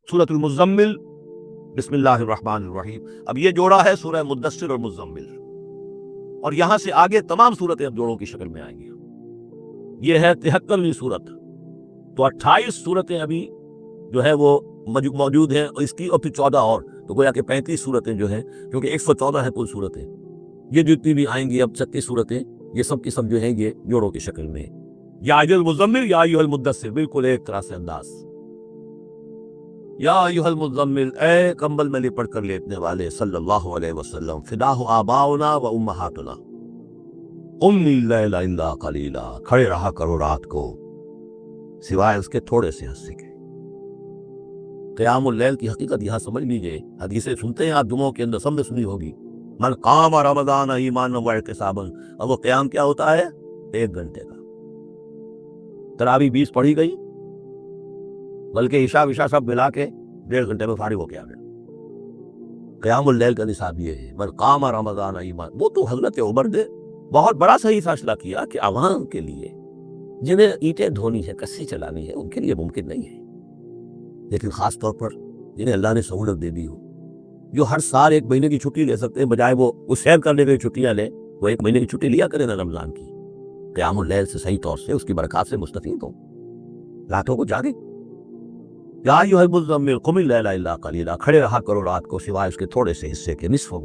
سورۃ المزمل، بسم اللہ الرحمن الرحیم۔ اب یہ جوڑا ہے سورہ مدثر اور مزمل، اور یہاں سے آگے تمام صورتیں اب جوڑوں کی شکل میں آئیں گی۔ یہ ہے 73ویں صورت، تو 28 صورتیں ابھی جو ہے وہ موجود ہیں اس کی، اور پھر 14 اور، تو گویا کہ 35 صورتیں جو ہیں، کیونکہ 114 ہے کل صورتیں، یہ جتنی بھی آئیں گی اب 36 صورتیں، یہ سب کی سب جو ہیں یہ جوڑوں کی شکل میں۔ یا ایھا المزمل یا ایھا المدثر، بالکل ایک طرح سے انداز۔ یا ایھا المزمل، اے کمبل میں لپٹ کر لیٹنے والے، صلی اللہ علیہ وسلم، فداہ آباؤنا و امہاتنا، قم اللیل الا قلیلا، کھڑے رہا کرو رات کو سوائے اس کے تھوڑے سے حصے کے۔ قیام اللیل کی حقیقت یہاں سمجھ لیجئے، حدیثیں سنتے ہیں آپ جمعوں کے اندر، سب نے سنی ہوگی، من قام رمضان ایمانا واحتسابا، اب وہ قیام کیا ہوتا ہے؟ 1 گھنٹے کا۔ تراویح 20 پڑھی گئی، بلکہ عشاء سب ملا کے 1.5 گھنٹے میں فارغ ہو کے آ گئے۔ قیام اللیل کا نصاب یہ ہے، من قام رمضان ایمان، وہ تو حضرت عمر نے بہت بڑا صحیح فیصلہ کیا کہ عوام کے لیے جنہیں اینٹیں دھونی ہے، کسی چلانی ہے، ان کے لیے ممکن نہیں ہے، لیکن خاص طور پر جنہیں اللہ نے سہولت دے دی ہو، جو ہر سال 1 مہینے کی چھٹی لے سکتے ہیں، بجائے وہ سیر کرنے کے چھٹیاں لیں، وہ 1 مہینے کی چھٹی لیا کریں نا رمضان کی، قیام اللیل سے صحیح طور سے اس کی برکات سے مستفید ہو، راتوں کو جاگے۔ یا ایھا المزمل قم اللیل الا قلیلا، کھڑے رہا کرو رات کو سوائے اس کے تھوڑے سے حصے کے، نصفہ،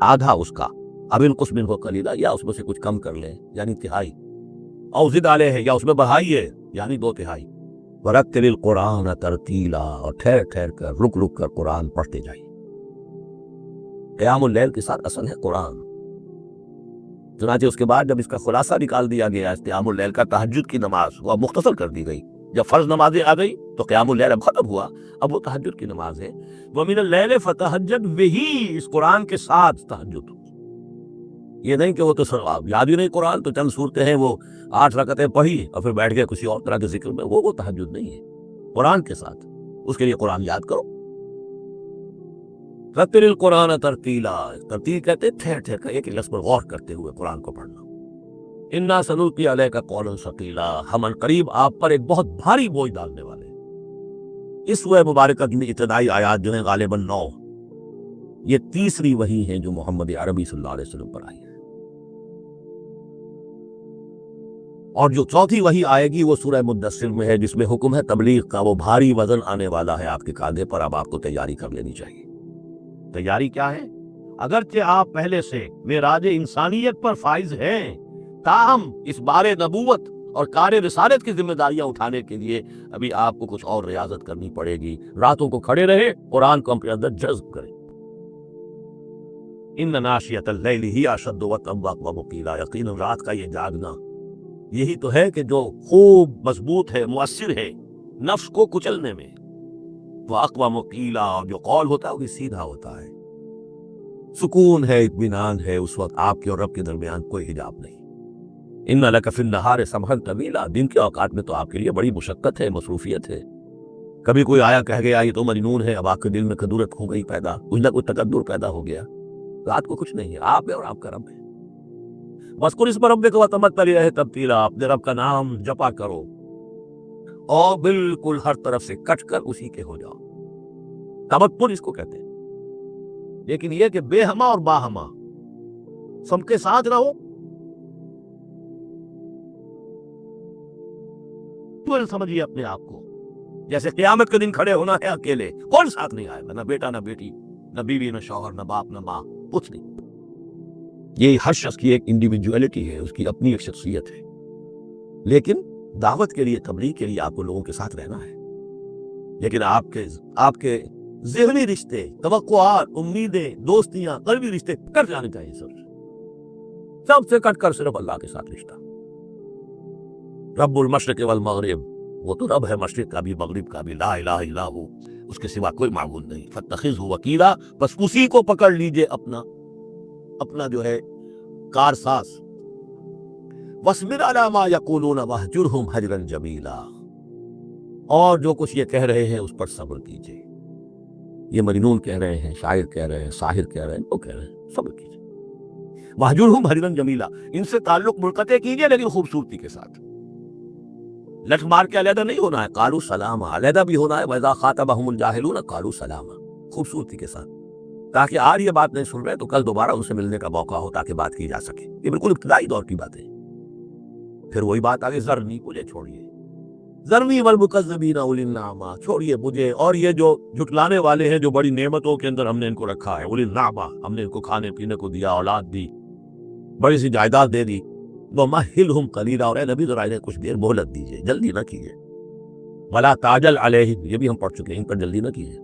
آدھا اس کا، اب انقص منہ قلیلا، یا اس میں سے کچھ کم کر لیں یعنی تہائی، او زد علیہ، یا اس میں بڑھائیے یعنی 2/3۔ ورتل القرآن ترتیلا، اور ٹھہر ٹھہر کر رک کر قرآن پڑھتے جائیے۔ قیام اللیل کے ساتھ اصل ہے قرآن، چنانچہ اس کے بعد جب اس کا خلاصہ نکال دیا گیا قیام اللیل کا، تہجد کی نماز وہ اب مختصر کر دی گئی، جب فرض نمازیں آ گئی تو قیام اللیل اب ختم ہوا، اب وہ تہجد کی نماز ہے۔ وَمِنَ اللَّيْلِ فَتَہجد بِهِ، اس قرآن کے ساتھ تہجد، یہ نہیں کہ وہ تو یاد ہی نہیں قرآن، تو چند صورتیں ہیں وہ 8 رکعتیں پڑھی اور پھر بیٹھ گئے کسی اور طرح کے ذکر میں، وہ تہجد نہیں ہے، قرآن کے ساتھ، اس کے لیے قرآن یاد کرو۔ رتل القرآن ترتیلا، ترتیل کہتے ہیں ٹھہر ٹھہر کر ایک لفظ پر غور کرتے ہوئے قرآن کو پڑھنا۔ انا سنلقی علیک قولا ثقیلا، ہم عنقریب آپ پر ایک بہت بھاری بوجھ ڈالنے والے ہیں۔ اس سورہ مبارکہ کی ابتدائی آیات جو ہیں غالباً 9، یہ تیسری وحی ہیں جو محمد عربی صلی اللہ علیہ وسلم پر آئی ہے، اور جو چوتھی وحی آئے گی وہ سورہ مدثر میں ہے، جس میں حکم ہے تبلیغ کا، وہ بھاری وزن آنے والا ہے آپ کے کاندھے پر، اب آپ کو تیاری کر لینی چاہیے۔ تیاری کیا ہے؟ اگرچہ آپ پہلے سے معراج انسانیت پر فائز ہیں، تاہم اس بار نبوت اور کار رسالت کی ذمہ داریاں اٹھانے کے لیے ابھی آپ کو کچھ اور ریاضت کرنی پڑے گی۔ راتوں کو کھڑے رہے، قرآن کو اپنے اندر جذب کریں۔ ان ناشیۃ اللیل ہی اشد وطئا واقوم قیلا، یقیناً رات کا یہ جاگنا یہی تو ہے کہ جو خوب مضبوط ہے، مؤثر ہے نفس کو کچلنے میں، واقوم قیلا، اور جو قول ہوتا ہے وہ بھی سیدھا ہوتا ہے، سکون ہے، اطمینان ہے، اس وقت آپ کے اور رب کے درمیان کوئی حجاب نہیں۔ ان لک فی النہار سبحا طویلا، دن کے اوقات میں تو آپ کے لیے بڑی مشقت ہے، مصروفیت ہے۔ کبھی کوئی آیا کہہ گیا یہ تو مجنون ہے، اب آپ کے دل میں کدورت ہو گئی پیدا، کچھ نہ کچھ تکدر پیدا ہو گیا۔ رات کو کچھ نہیں ہے، آپ ہے اور آپ کا رب ہے۔ وَاذْكُرِ اسْمَ رَبِّكَ وَتَبَتَّلْ إِلَيْهِ تَبْتِيلًا، اپنے رب کا نام جپا کرو اور بالکل ہر طرف سے کٹ کر اسی کے ہو جاؤ۔ تبتل اس کو کہتے ہیں، لیکن یہ کہ بے ہما اور باہما سب کے ساتھ رہو، تو سمجھیے اپنے آپ کو جیسے قیامت کے دن کھڑے ہونا ہے اکیلے، کون ساتھ نہیں آئے گا، نہ بیٹا نہ بیٹی، نہ بیوی نہ شوہر، نہ باپ نہ ماں، کچھ نہیں۔ یہ ہر شخص کی ایک انڈیویجویلٹی ہے، اس کی اپنی ایک شخصیت ہے، لیکن دعوت کے لیے، تبلیغ کے لیے آپ کو لوگوں کے ساتھ رہنا ہے، لیکن آپ کے ذہنی رشتے، توقعات، امیدیں، دوستیاں، قلبی رشتے کٹ جانے چاہیے، سب سے کٹ کر صرف اللہ کے ساتھ رشتہ۔ رب المشرق والمغرب، وہ تو رب ہے مشرق کا بھی مغرب کا بھی، لا الہ الا ہو، اس کے سوا کوئی معبود نہیں، فاتخذہ وکیلا، بس اسی کو پکڑ لیجئے اپنا جو ہے کارساز۔ وَاصْبِرْ عَلَىٰ مَا يَقُولُونَ وَاهْجُرْهُمْ هَجْرًا جَمِيلًا، اور جو کچھ یہ کہہ رہے ہیں اس پر صبر کیجئے۔ یہ مجنون کہہ رہے ہیں، شاعر کہہ رہے ہیں، ساحر کہہ رہے ہیں، وہ کہہ رہے ہیں، صبر کیجئے۔ وَاهْجُرْهُمْ هَجْرًا جَمِيلًا، ان سے تعلق منقطع کیجئے لیکن خوبصورتی کے ساتھ، لٹ مار کے علیحدہ نہیں ہونا ہے، قالوا سلاما علیحدہ بھی ہونا ہے، وَإِذَا خَاطَبَهُمُ الْجَاهِلُونَ قَالُوا سَلَامًا، خوبصورتی کے ساتھ، تاکہ آج یہ بات نہیں سن رہے تو کل دوبارہ ان سے ملنے کا موقع ہو تاکہ بات کی جا سکے۔ یہ بالکل ابتدائی دور کی بات ہے۔ پھر وہی بات آگے، ذرنی، مجھے چھوڑیے، ذرنی والمکذبین اولی النعمہ، چھوڑیے مجھے اور یہ جو جھٹلانے والے ہیں، جو بڑی نعمتوں کے اندر ہم نے ان کو رکھا ہے، اولی النعمہ، ہم نے ان کو کھانے پینے کو دیا، اولاد دی، بڑی سی جائیداد دے دی، وَمَهِّلْهُمْ قَلِيلًا، اور اے نبی ذرا انہیں کچھ دیر مہلت دیجیے، جلدی نہ کیجیے، وَلَا تَعْجَلْ عَلَيْهِمْ، یہ بھی ہم پڑھ چکے ہیں، ان پر جلدی نہ کیجیے،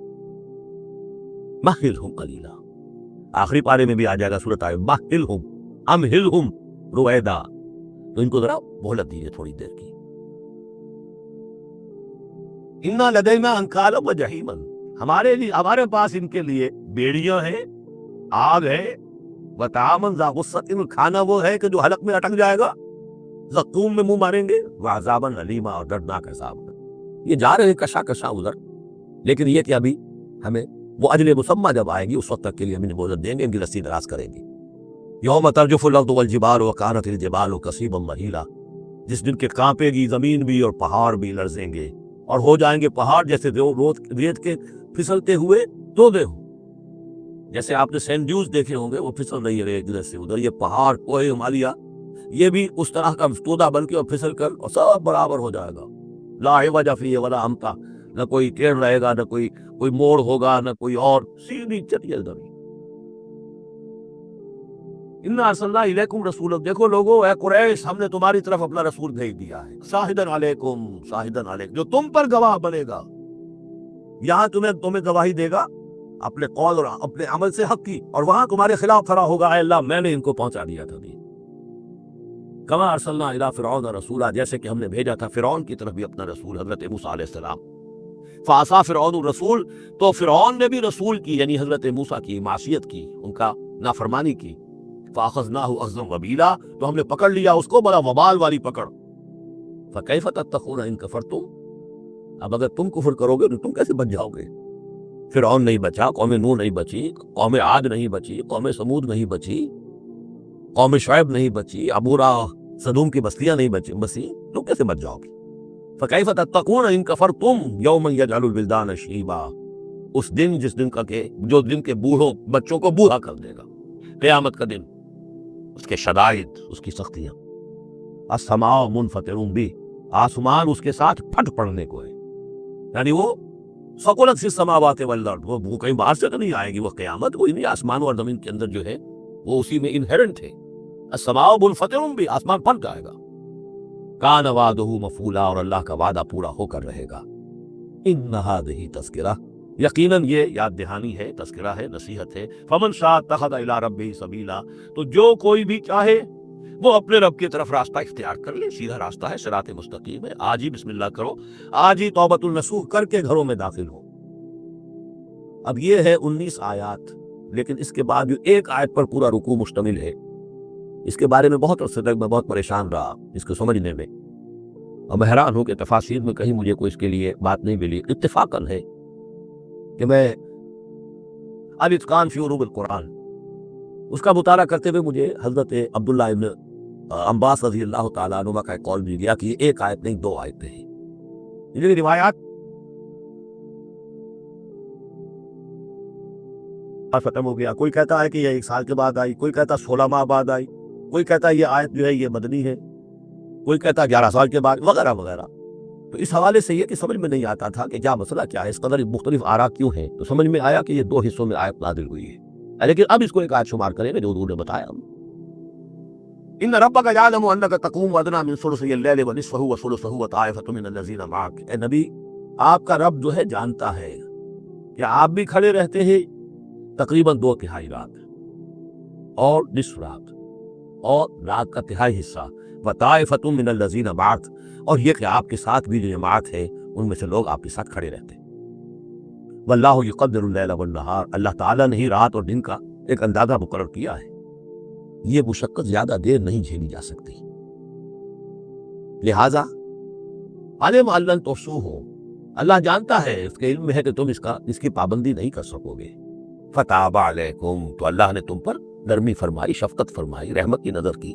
مَهِّلْهُمْ قَلِيلًا، آخری پارے میں بھی آ جائے گا سورۃ آئے، مَهِّلْهُمْ أَمْهِلْهُمْ رُوَیدًا، تو ان کو ذرا مہلت دیجیے تھوڑی دیر کی۔ اِنَّا لَدَيْنَا أَنْكَالًا وَجَحِيمًا، ہمارے پاس ان کے لیے بیڑیاں ہیں، آگ ہے، وَطَعَامًا ذَا غُصَّةٍ، کھانا وہ ہے کہ جو حلق میں اٹک جائے گا، زقوم میں منہ ماریں گے، وَعَذَابًا أَلِيمًا، اور دردناک عذاب۔ یہ جا رہے ہیں کشا کشا ادھر، لیکن یہ کہ ابھی ہمیں وہ اجل مسمى جب آئے گی اس وقت تک کے لیے ہم انہیں مہلت دیں گے، ان کی رسی دراز کریں گے۔ یوم ترجف الارض والجبال وکانت الجبال کثیبا مہیلا، جس دن کے کانپے گی زمین بھی اور پہاڑ بھی لرزیں گے، اور ہو جائیں گے پہاڑ جیسے ریت کے پھسلتے ہوئے تودے ہوں۔ جیسے آپ نے سینڈ ڈیوز دیکھے ہوں گے، وہ پھسل رہی ہے ایک جگہ سے ادھر، یہ پہاڑ کوہ ہمالیہ یہ بھی اس طرح کا تودا بن کے اور پھسل کر اور سب برابر ہو جائے گا، لا عوج فیہ ولا امتا، نہ کوئی ٹیڑھ رہے گا، نہ کوئی موڑ ہوگا، نہ کوئی اور، سیدھی چٹیل زمین۔ انا ارسلنا الیکم رسولا، دیکھو لوگو، اے قریش، ہم نے تمہاری طرف اپنا رسول بھیج دیا ہے، شاہدن علیکم، شاہدن علیکم، جو تم پر گواہ بنے گا، یہاں تمہیں گواہی دے گا اپنے قول اور اپنے عمل سے حق کی، اور وہاں تمہارے خلاف کھڑا ہوگا، اے اللہ میں نے ان کو پہنچا دیا تھا۔ کما ارسلنا الی فرعون رسولا، جیسے کہ ہم نے بھیجا تھا فرعون کی طرف بھی اپنا رسول حضرت موسیٰ علیہ السلام، فعصا فرعون الرسول، تو فرعون نے بھی رسول کی یعنی حضرت موسیٰ کی معصیت کی، ان کا نافرمانی کی، فاخذناہ اخذا وبیلا، تو ہم نے پکڑ لیا اس کو بڑا وبال والی پکڑ، فکیف تتقون ان کفرتم، اب اگر تم کفر کرو گے تو تم کیسے بچ جاؤ گے؟ فرعون نہیں بچا، قوم نوح نہیں بچی، قوم عاد نہیں بچی، قوم سمود نہیں بچی، قوم شعیب نہیں بچی، عبورہ صدوم کی بستیاں نہیں بسی، تم کیسے بچ جاؤ گے؟ فکیف تتقون ان کفرتم یوما یجعل الولدان شیبا، اس دن جس دن کا کہ جو دن کے بوڑھوں بچوں کو بوڑھا کر دے گا، قیامت کا دن، اس کے شدائد، اس کی سختیاں، السماء منفطر بہ، آسمان اس کے ساتھ پھٹ پڑنے کو ہے، یعنی وہ ثقلت فی السماوات والارض، وہ کہیں باہر سے تو نہیں آئے گی وہ قیامت، وہ انہیں آسمان اور زمین کے اندر جو ہے وہ اسی میں انہیرنٹ ہے، السماء منفطر بہ، آسمان پھٹ جائے گا، کان وعدہ مفعولا، اور اللہ کا وعدہ پورا ہو کر رہے گا، ان ھذہ تذکرہ، یقیناً یہ یاد دہانی ہے، تذکرہ ہے، نصیحت ہے، فمن شاء اتخذ الی ربہ سبیلا، تو جو کوئی بھی چاہے وہ اپنے رب کی طرف راستہ اختیار کر لے، سیدھا راستہ ہے، صراط مستقیم ہے، آج ہی بسم اللہ کرو، آج ہی توبۃ النصوح کر کے گھروں میں داخل ہو۔ اب یہ ہے 19 آیات، لیکن اس کے بعد جو ایک آیت پر پورا رکوع مشتمل ہے، اس کے بارے میں بہت عرصے تک میں بہت پریشان رہا اس کو سمجھنے میں، اور میں حیران ہوں کہ تفاسیر میں کہیں مجھے کوئی اس کے لیے بات نہیں ملی۔ اتفاقاً ہے کہ میں الاتقان فی علوم القرآن اس کا مطالعہ کرتے ہوئے مجھے حضرت عبداللہ ابن عباس رضی اللہ تعالیٰ عنہ کا ایک قول مل گیا کہ یہ ایک آیت نہیں 2 آیتیں ہیں۔ یہ روایات ختم ہو گیا، کوئی کہتا ہے کہ یہ 1 سال کے بعد آئی، کوئی کہتا 16 ماہ بعد آئی، کوئی کہتا ہے یہ آیت جو ہے یہ مدنی ہے، کوئی کہتا ہے 11 سال کے بعد، وغیرہ وغیرہ۔ تو اس حوالے سے یہ کہ سمجھ میں نہیں آتا تھا کہ کیا مسئلہ کیا ہے، اس قدر مختلف آراء کیوں ہیں، تو سمجھ میں آیا کہ یہ 2 حصوں میں آیت نازل ہوئی ہے، لیکن اب اس کو ایک آیت شمار کریں گے جو حضور نے بتایا۔ ان ربک یعلم انک تقوم ادنی من ثلثی اللیل ونصفہ وثلثہ وطائفۃ من الذین معک، اے نبی آپ کا رب جو ہے جانتا ہے کہ آپ بھی کھڑے رہتے ہیں تقریباً 2/3 رات اور نصف رات اور رات کا تہائی حصہ، وطائفۃ من الذین معک، اور یہ کہ آپ کے ساتھ بھی جو جماعت ہے ان میں سے لوگ آپ کے ساتھ کھڑے رہتے ہیں۔ واللہ یقدر اللیل والنہار، اللہ تعالیٰ نے ہی رات اور دن کا ایک اندازہ مقرر کیا ہے، یہ مشقت زیادہ دیر نہیں جھیلی جا سکتی، لہذا علم ان لن تحصوہ، اللہ جانتا ہے، اس کے علم میں ہے کہ تم اس کی پابندی نہیں کر سکو گے، فتاب علیکم، تو اللہ نے تم پر نرمی فرمائی، شفقت فرمائی، رحمت کی نظر کی،